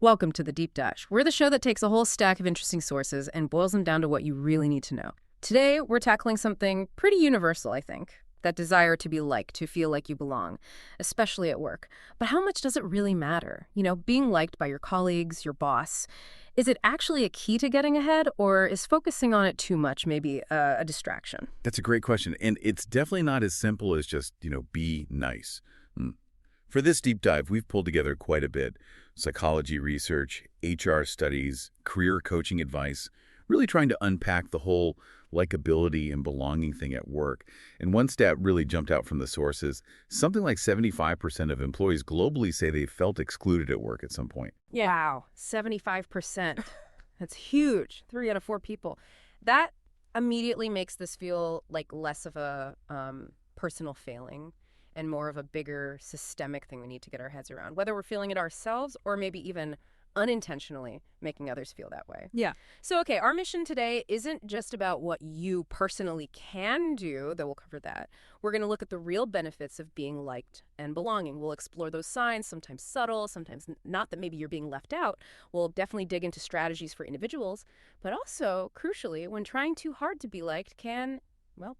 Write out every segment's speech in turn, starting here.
Welcome to the Deep Dive. We're the show that takes a whole stack of interesting sources and boils them down to what you really need to know. Today, we're tackling something pretty universal, I think. That desire to be liked, to feel like you belong, especially at work. But how much does it really matter? You know, being liked by your colleagues, your boss. Is it actually a key to getting ahead, or is focusing on it too much maybe a distraction? That's a great question, and it's definitely not as simple as just, be nice. For this deep dive, we've pulled together quite a bit. Psychology research, HR studies, career coaching advice, really trying to unpack the whole likability and belonging thing at work. And one stat really jumped out from the sources. Something like 75% of employees globally say they felt excluded at work at some point. Yeah. Wow, 75%. That's huge. 3 out of 4 people. That immediately makes this feel like less of a personal failing and more of a bigger systemic thing we need to get our heads around, whether we're feeling it ourselves or maybe even unintentionally making others feel that way. Yeah. So, okay, our mission today isn't just about what you personally can do, though we'll cover that. We're going to look at the real benefits of being liked and belonging. We'll explore those signs, sometimes subtle, sometimes not, that maybe you're being left out. We'll definitely dig into strategies for individuals, but also, crucially, when trying too hard to be liked can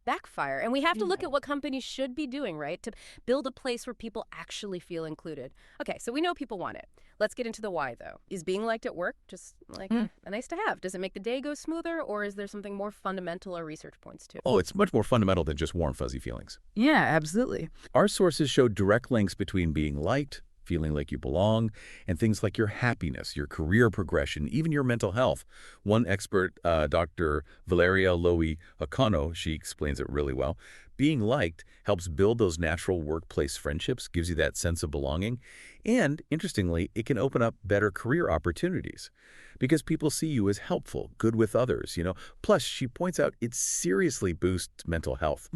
backfire. And we have to look at what companies should be doing, right, to build a place where people actually feel included. Okay, so we know people want it. Let's get into the why, though. Is being liked at work just like a nice to have? Does it make the day go smoother, or is there something more fundamental or research points to? Oh, it's much more fundamental than just warm, fuzzy feelings. Yeah, absolutely. Our sources show direct links between being liked, feeling like you belong, and things like your happiness, your career progression, even your mental health. One expert, Dr. Valeria Lowy Okano, she explains it really well. Being liked helps build those natural workplace friendships, gives you that sense of belonging, and, interestingly, it can open up better career opportunities because people see you as helpful, good with others. Plus, she points out it seriously boosts mental health.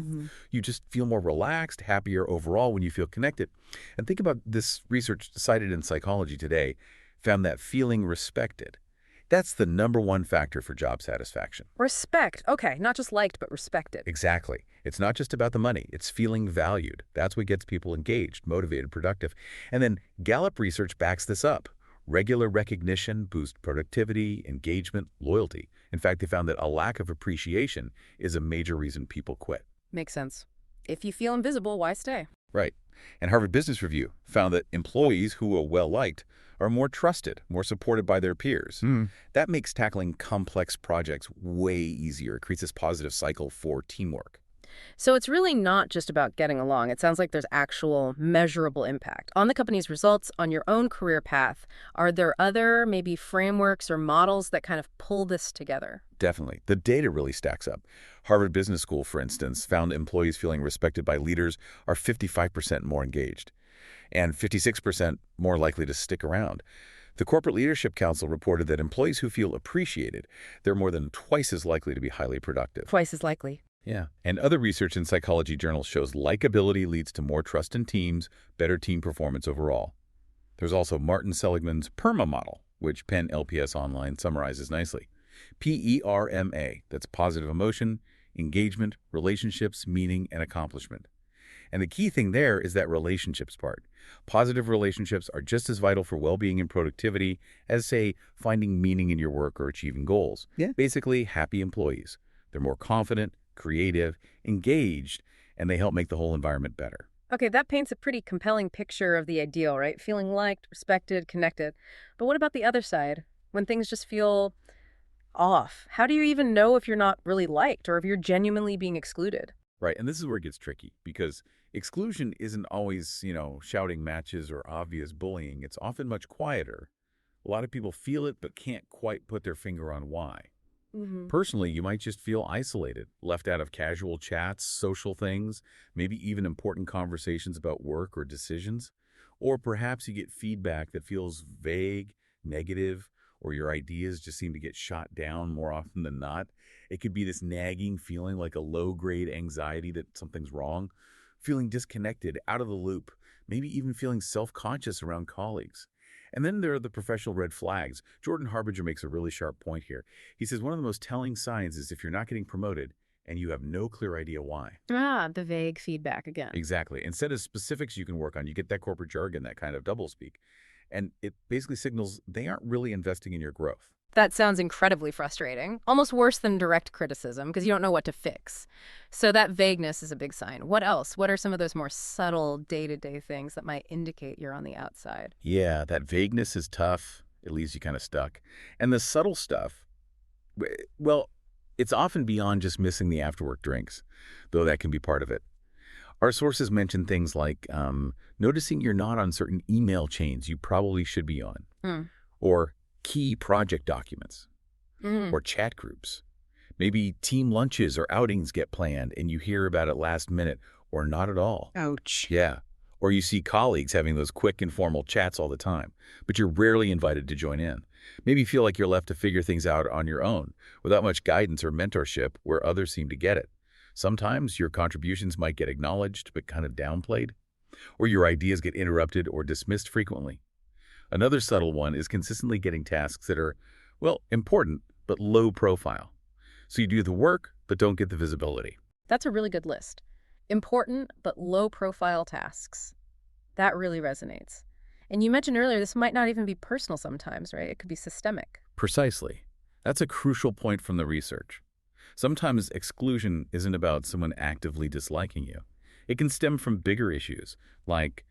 You just feel more relaxed, happier overall when you feel connected. And think about this research cited in Psychology Today found that feeling respected. That's the #1 factor for job satisfaction. Respect. Okay, not just liked, but respected. Exactly. It's not just about the money. It's feeling valued. That's what gets people engaged, motivated, productive. And then Gallup research backs this up. Regular recognition boosts productivity, engagement, loyalty. In fact, they found that a lack of appreciation is a major reason people quit. Makes sense. If you feel invisible, why stay? Right. And Harvard Business Review found that employees who are well-liked are more trusted, more supported by their peers. That makes tackling complex projects way easier. It creates this positive cycle for teamwork. So it's really not just about getting along. It sounds like there's actual measurable impact on the company's results, on your own career path. Are there other maybe frameworks or models that kind of pull this together? Definitely. The data really stacks up. Harvard Business School, for instance, found employees feeling respected by leaders are 55% more engaged and 56% more likely to stick around. The Corporate Leadership Council reported that employees who feel appreciated, they're more than twice as likely to be highly productive. Twice as likely. Yeah. And other research in psychology journals shows likability leads to more trust in teams, better team performance overall. There's also Martin Seligman's PERMA model, which Penn LPS Online summarizes nicely. PERMA, that's positive emotion, engagement, relationships, meaning, and accomplishment. And the key thing there is that relationships part. Positive relationships are just as vital for well-being and productivity as, say, finding meaning in your work or achieving goals. Yeah. Basically, happy employees. They're more confident, creative, engaged, and they help make the whole environment better. Okay, that paints a pretty compelling picture of the ideal, right? Feeling liked, respected, connected. But what about the other side? When things just feel off, how do you even know if you're not really liked or if you're genuinely being excluded? Right, and this is where it gets tricky because exclusion isn't always, shouting matches or obvious bullying. It's often much quieter. A lot of people feel it but can't quite put their finger on why. Personally, you might just feel isolated, left out of casual chats, social things, maybe even important conversations about work or decisions. Or perhaps you get feedback that feels vague, negative, or your ideas just seem to get shot down more often than not. It could be this nagging feeling like a low-grade anxiety that something's wrong, feeling disconnected, out of the loop, maybe even feeling self-conscious around colleagues. And then there are the professional red flags. Jordan Harbinger makes a really sharp point here. He says one of the most telling signs is if you're not getting promoted and you have no clear idea why. The vague feedback again. Exactly. Instead of specifics you can work on, you get that corporate jargon, that kind of doublespeak. And it basically signals they aren't really investing in your growth. That sounds incredibly frustrating, almost worse than direct criticism because you don't know what to fix. So that vagueness is a big sign. What else? What are some of those more subtle day-to-day things that might indicate you're on the outside? Yeah, that vagueness is tough. It leaves you kind of stuck. And the subtle stuff, well, it's often beyond just missing the after-work drinks, though that can be part of it. Our sources mention things like noticing you're not on certain email chains you probably should be on, Mm. or key project documents, Mm. or chat groups. Maybe team lunches or outings get planned and you hear about it last minute or not at all. Ouch. Yeah. Or you see colleagues having those quick informal chats all the time, but you're rarely invited to join in. Maybe you feel like you're left to figure things out on your own without much guidance or mentorship where others seem to get it. Sometimes your contributions might get acknowledged but kind of downplayed, or your ideas get interrupted or dismissed frequently. Another subtle one is consistently getting tasks that are, well, important but low profile. So you do the work but don't get the visibility. That's a really good list. Important but low-profile tasks. That really resonates. And you mentioned earlier this might not even be personal sometimes, right? It could be systemic. Precisely. That's a crucial point from the research. Sometimes exclusion isn't about someone actively disliking you. It can stem from bigger issues like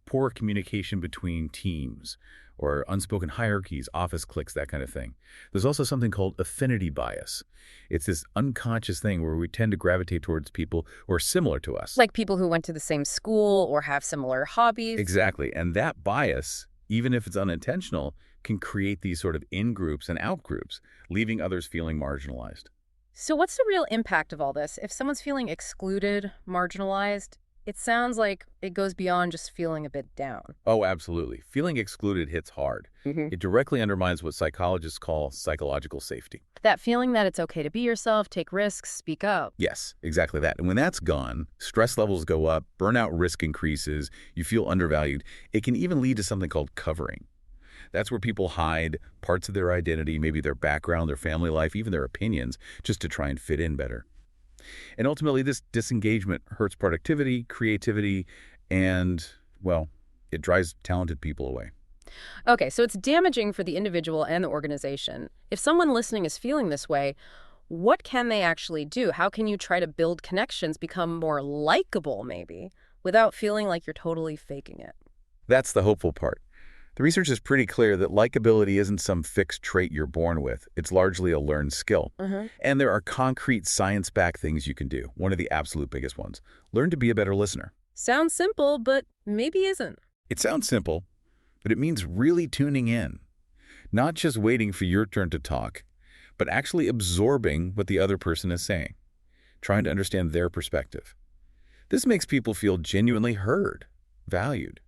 poor communication between teams or unspoken hierarchies, office cliques, that kind of thing. There's also something called affinity bias. It's this unconscious thing where we tend to gravitate towards people who are similar to us. Like people who went to the same school or have similar hobbies. Exactly. And that bias, even if it's unintentional, can create these sort of in-groups and out-groups, leaving others feeling marginalized. So what's the real impact of all this? If someone's feeling excluded, marginalized, it sounds like it goes beyond just feeling a bit down. Oh, absolutely. Feeling excluded hits hard. It directly undermines what psychologists call psychological safety. That feeling that it's okay to be yourself, take risks, speak up. Yes, exactly that. And when that's gone, stress levels go up, burnout risk increases, you feel undervalued. It can even lead to something called covering. That's where people hide parts of their identity, maybe their background, their family life, even their opinions, just to try and fit in better. And ultimately, this disengagement hurts productivity, creativity, and, well, it drives talented people away. Okay, so it's damaging for the individual and the organization. If someone listening is feeling this way, what can they actually do? How can you try to build connections, become more likable, maybe, without feeling like you're totally faking it? That's the hopeful part. The research is pretty clear that likability isn't some fixed trait you're born with. It's largely a learned skill. And there are concrete science-backed things you can do. One of the absolute biggest ones. Learn to be a better listener. Sounds simple, but maybe isn't. It sounds simple, but it means really tuning in. Not just waiting for your turn to talk, but actually absorbing what the other person is saying. Trying to understand their perspective. This makes people feel genuinely heard, valued.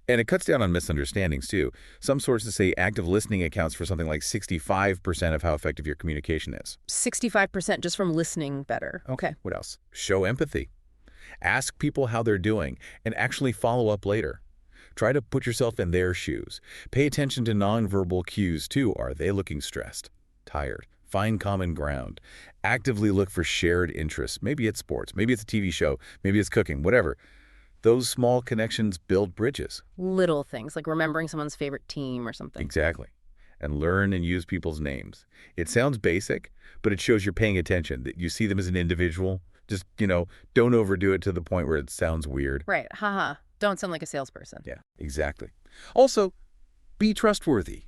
And it cuts down on misunderstandings, too. Some sources say active listening accounts for something like 65% of how effective your communication is. 65% just from listening better. Okay. What else? Show empathy. Ask people how they're doing and actually follow up later. Try to put yourself in their shoes. Pay attention to nonverbal cues, too. Are they looking stressed, tired? Find common ground. Actively look for shared interests. Maybe it's sports. Maybe it's a TV show. Maybe it's cooking. Whatever. Those small connections build bridges. Little things, like remembering someone's favorite team or something. Exactly. And learn and use people's names. It sounds basic, but it shows you're paying attention, that you see them as an individual. Just, don't overdo it to the point where it sounds weird. Right. Haha. Don't sound like a salesperson. Yeah, exactly. Also, be trustworthy.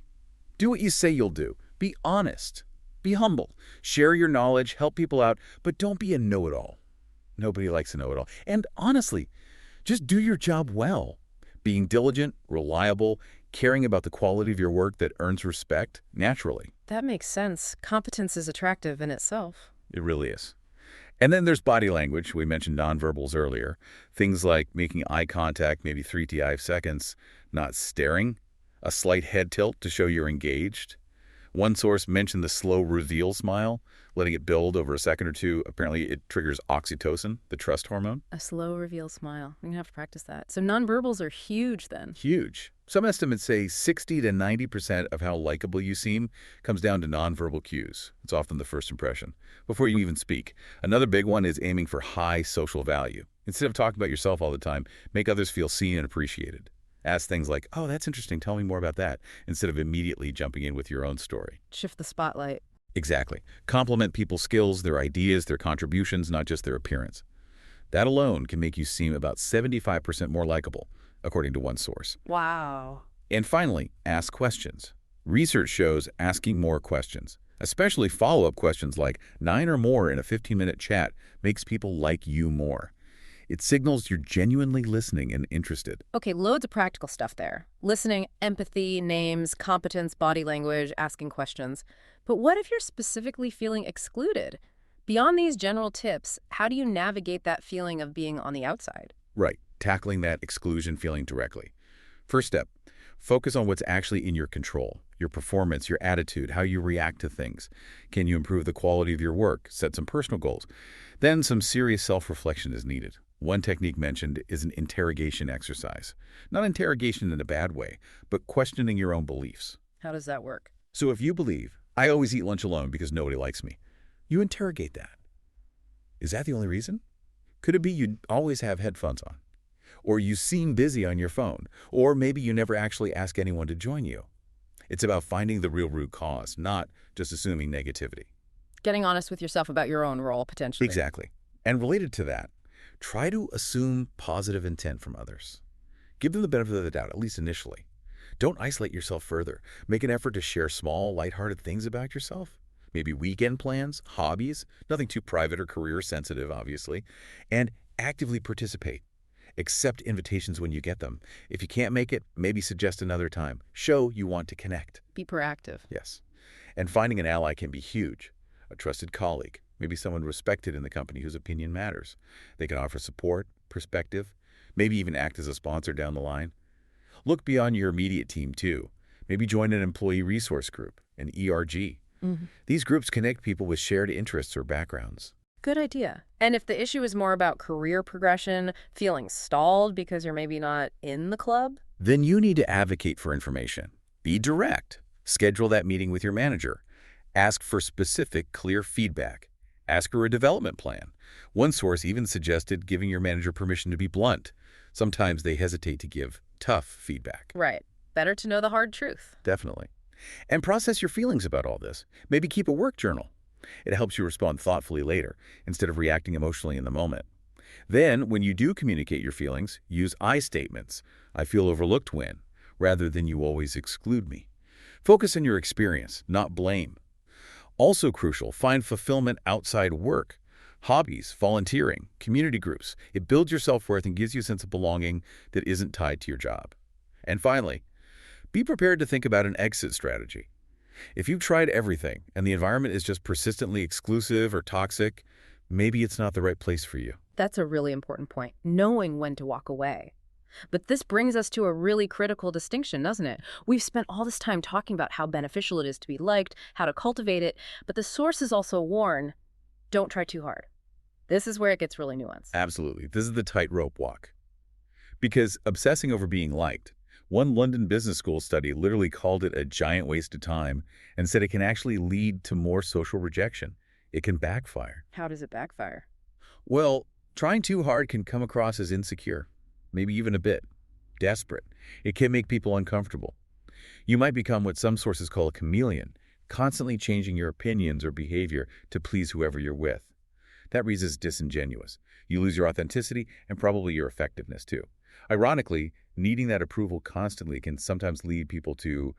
Do what you say you'll do. Be honest. Be humble. Share your knowledge, help people out, but don't be a know-it-all. Nobody likes a know-it-all. And honestly, just do your job well. Being diligent, reliable, caring about the quality of your work that earns respect naturally. That makes sense. Competence is attractive in itself. It really is. And then there's body language. We mentioned nonverbals earlier. Things like making eye contact, maybe 3 to 5 seconds, not staring, a slight head tilt to show you're engaged. One source mentioned the slow reveal smile, letting it build over a second or two. Apparently, it triggers oxytocin, the trust hormone. A slow reveal smile. I'm going to have to practice that. So nonverbals are huge then. Huge. Some estimates say 60 to 90% of how likable you seem comes down to nonverbal cues. It's often the first impression, before you even speak. Another big one is aiming for high social value. Instead of talking about yourself all the time, make others feel seen and appreciated. Ask things like, oh, that's interesting, tell me more about that, instead of immediately jumping in with your own story. Shift the spotlight. Exactly. Compliment people's skills, their ideas, their contributions, not just their appearance. That alone can make you seem about 75% more likable, according to one source. Wow. And finally, ask questions. Research shows asking more questions, especially follow-up questions like 9 or more in a 15-minute chat, makes people like you more. It signals you're genuinely listening and interested. Okay, loads of practical stuff there. Listening, empathy, names, competence, body language, asking questions. But what if you're specifically feeling excluded? Beyond these general tips, how do you navigate that feeling of being on the outside? Right, tackling that exclusion feeling directly. First step, focus on what's actually in your control. Your performance, your attitude, how you react to things. Can you improve the quality of your work? Set some personal goals. Then some serious self-reflection is needed. One technique mentioned is an interrogation exercise. Not interrogation in a bad way, but questioning your own beliefs. How does that work? So if you believe, I always eat lunch alone because nobody likes me, you interrogate that. Is that the only reason? Could it be you always have headphones on? Or you seem busy on your phone? Or maybe you never actually ask anyone to join you? It's about finding the real root cause, not just assuming negativity. Getting honest with yourself about your own role, potentially. Exactly. And related to that, try to assume positive intent from others. Give them the benefit of the doubt, at least initially. Don't isolate yourself further. Make an effort to share small, lighthearted things about yourself. Maybe weekend plans, hobbies, nothing too private or career sensitive, obviously. And actively participate. Accept invitations when you get them. If you can't make it, maybe suggest another time. Show you want to connect. Be proactive. Yes. And finding an ally can be huge. A trusted colleague, maybe someone respected in the company whose opinion matters. They can offer support, perspective, maybe even act as a sponsor down the line. Look beyond your immediate team, too. Maybe join an employee resource group, an ERG. These groups connect people with shared interests or backgrounds. Good idea. And if the issue is more about career progression, feeling stalled because you're maybe not in the club? Then you need to advocate for information. Be direct. Schedule that meeting with your manager. Ask for specific, clear feedback. Ask for a development plan. One source even suggested giving your manager permission to be blunt. Sometimes they hesitate to give tough feedback. Right. Better to know the hard truth. Definitely. And process your feelings about all this. Maybe keep a work journal. It helps you respond thoughtfully later, instead of reacting emotionally in the moment. Then, when you do communicate your feelings, use I statements. I feel overlooked when, rather than you always exclude me. Focus on your experience, not blame. Also crucial, find fulfillment outside work. Hobbies, volunteering, community groups. It builds your self-worth and gives you a sense of belonging that isn't tied to your job. And finally, be prepared to think about an exit strategy. If you've tried everything and the environment is just persistently exclusive or toxic, maybe it's not the right place for you. That's a really important point, knowing when to walk away. But this brings us to a really critical distinction, doesn't it? We've spent all this time talking about how beneficial it is to be liked, how to cultivate it, but the sources also warn, don't try too hard. This is where it gets really nuanced. Absolutely. This is the tightrope walk. Because obsessing over being liked, one London Business School study literally called it a giant waste of time and said it can actually lead to more social rejection. It can backfire. How does it backfire? Well, trying too hard can come across as insecure, maybe even a bit desperate. It can make people uncomfortable. You might become what some sources call a chameleon, constantly changing your opinions or behavior to please whoever you're with. That reads as disingenuous. You lose your authenticity and probably your effectiveness too. Ironically, needing that approval constantly can sometimes lead people to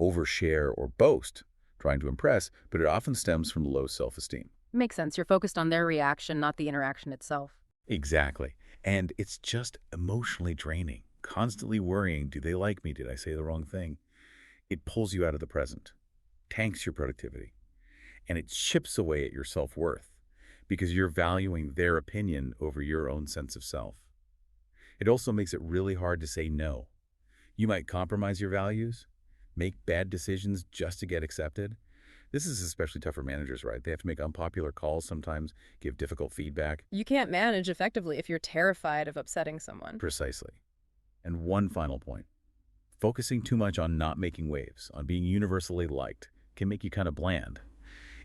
overshare or boast, trying to impress, but it often stems from low self-esteem. Makes sense. You're focused on their reaction, not the interaction itself. Exactly. And it's just emotionally draining, constantly worrying, do they like me? Did I say the wrong thing? It pulls you out of the present, tanks your productivity, and it chips away at your self-worth because you're valuing their opinion over your own sense of self. It also makes it really hard to say no. You might compromise your values, make bad decisions just to get accepted. This is especially tough for managers, right? They have to make unpopular calls sometimes, give difficult feedback. You can't manage effectively if you're terrified of upsetting someone. Precisely. And one final point. Focusing too much on not making waves, on being universally liked, can make you kind of bland.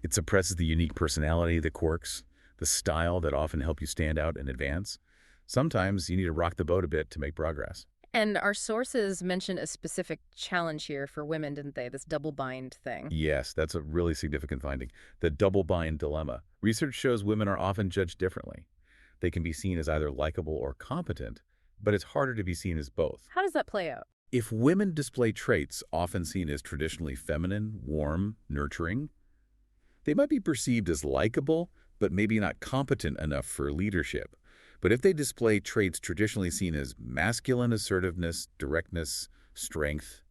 It suppresses the unique personality, the quirks, the style that often help you stand out and advance. Sometimes you need to rock the boat a bit to make progress. And our sources mentioned a specific challenge here for women, didn't they? This double bind thing. Yes, that's a really significant finding. The double bind dilemma. Research shows women are often judged differently. They can be seen as either likable or competent, but it's harder to be seen as both. How does that play out? If women display traits often seen as traditionally feminine, warm, nurturing, they might be perceived as likable, but maybe not competent enough for leadership. But if they display traits traditionally seen as masculine assertiveness, directness, strength,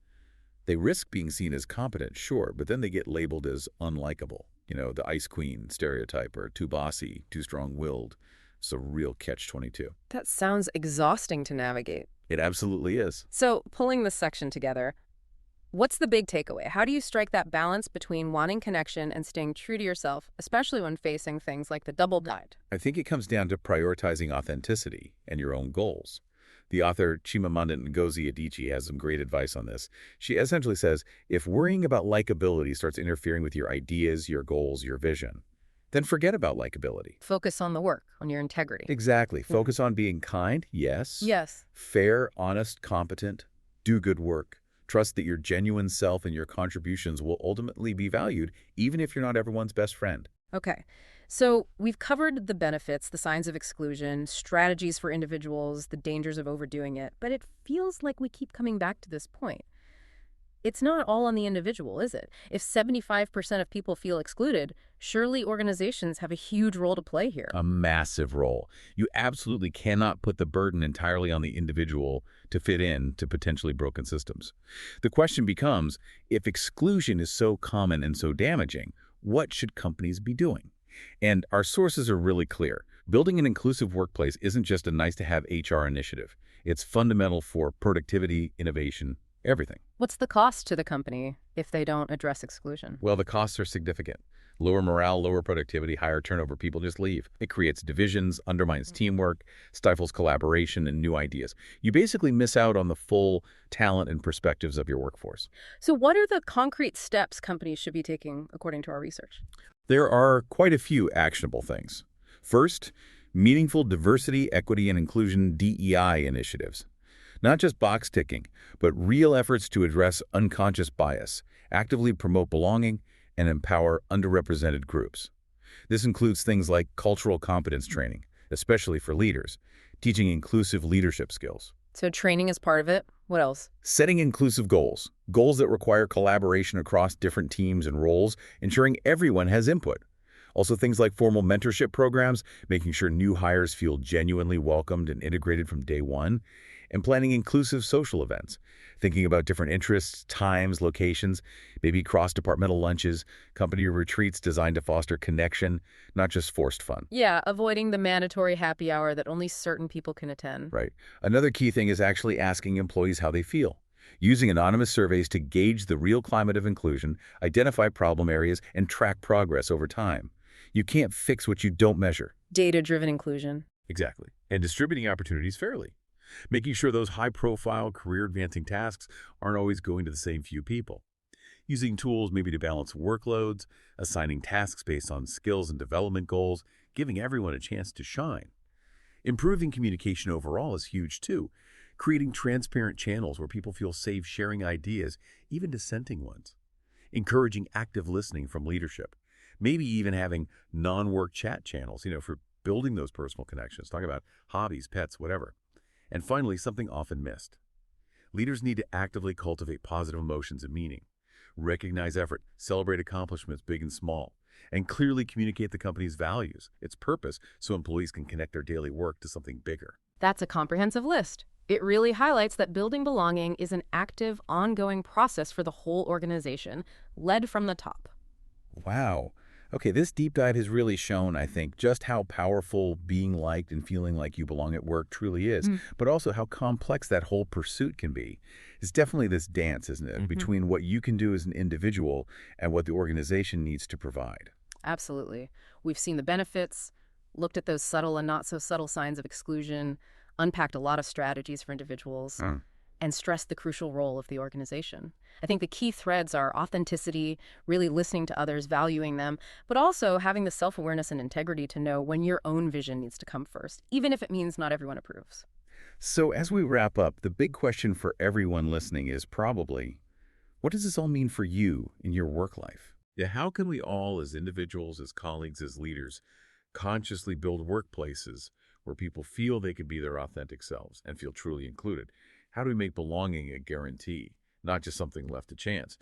they risk being seen as competent, sure, but then they get labeled as unlikable. You know, the ice queen stereotype, or too bossy, too strong-willed. It's a real catch-22. That sounds exhausting to navigate. It absolutely is. So, pulling this section together, what's the big takeaway? How do you strike that balance between wanting connection and staying true to yourself, especially when facing things like the double bind? I think it comes down to prioritizing authenticity and your own goals. The author Chimamanda Ngozi Adichie has some great advice on this. She essentially says, if worrying about likability starts interfering with your ideas, your goals, your vision, then forget about likability. Focus on the work, on your integrity. Exactly. Focus on being kind, yes. Yes. Fair, honest, competent. Do good work. Trust that your genuine self and your contributions will ultimately be valued, even if you're not everyone's best friend. Okay. So we've covered the benefits, the signs of exclusion, strategies for individuals, the dangers of overdoing it, but it feels like we keep coming back to this point. It's not all on the individual, is it? If 75% of people feel excluded, surely organizations have a huge role to play here. A massive role. You absolutely cannot put the burden entirely on the individual to fit in to potentially broken systems. The question becomes, if exclusion is so common and so damaging, what should companies be doing? And our sources are really clear. Building an inclusive workplace isn't just a nice-to-have HR initiative. It's fundamental for productivity, innovation, everything. What's the cost to the company if they don't address exclusion? Well, the costs are significant. Lower morale, lower productivity, higher turnover, people just leave. It creates divisions, undermines teamwork, stifles collaboration and new ideas. You basically miss out on the full talent and perspectives of your workforce. So what are the concrete steps companies should be taking according to our research? There are quite a few actionable things. First, meaningful diversity, equity, and inclusion DEI initiatives. Not just box ticking, but real efforts to address unconscious bias, actively promote belonging, and empower underrepresented groups. This includes things like cultural competence training, especially for leaders, teaching inclusive leadership skills. So training is part of it. What else? Setting inclusive goals, goals that require collaboration across different teams and roles, ensuring everyone has input. Also things like formal mentorship programs, making sure new hires feel genuinely welcomed and integrated from day one, and planning inclusive social events, thinking about different interests, times, locations, maybe cross-departmental lunches, company retreats designed to foster connection, not just forced fun. Yeah, avoiding the mandatory happy hour that only certain people can attend. Right. Another key thing is actually asking employees how they feel. Using anonymous surveys to gauge the real climate of inclusion, identify problem areas, and track progress over time. You can't fix what you don't measure. Data-driven inclusion. Exactly. And distributing opportunities fairly. Making sure those high-profile, career-advancing tasks aren't always going to the same few people. Using tools maybe to balance workloads, assigning tasks based on skills and development goals, giving everyone a chance to shine. Improving communication overall is huge too. Creating transparent channels where people feel safe sharing ideas, even dissenting ones. Encouraging active listening from leadership. Maybe even having non-work chat channels, for building those personal connections. Talk about hobbies, pets, whatever. And finally, something often missed. Leaders need to actively cultivate positive emotions and meaning, recognize effort, celebrate accomplishments big and small, and clearly communicate the company's values, its purpose, so employees can connect their daily work to something bigger. That's a comprehensive list. It really highlights that building belonging is an active, ongoing process for the whole organization, led from the top. Wow. Okay, this deep dive has really shown, I think, just how powerful being liked and feeling like you belong at work truly is, but also how complex that whole pursuit can be. It's definitely this dance, isn't it, between what you can do as an individual and what the organization needs to provide. Absolutely. We've seen the benefits, looked at those subtle and not so subtle signs of exclusion, unpacked a lot of strategies for individuals, and stressed the crucial role of the organization. I think the key threads are authenticity, really listening to others, valuing them, but also having the self-awareness and integrity to know when your own vision needs to come first, even if it means not everyone approves. So as we wrap up, the big question for everyone listening is probably, what does this all mean for you in your work life? Yeah, how can we all, as individuals, as colleagues, as leaders, consciously build workplaces where people feel they can be their authentic selves and feel truly included? How do we make belonging a guarantee, not just something left to chance?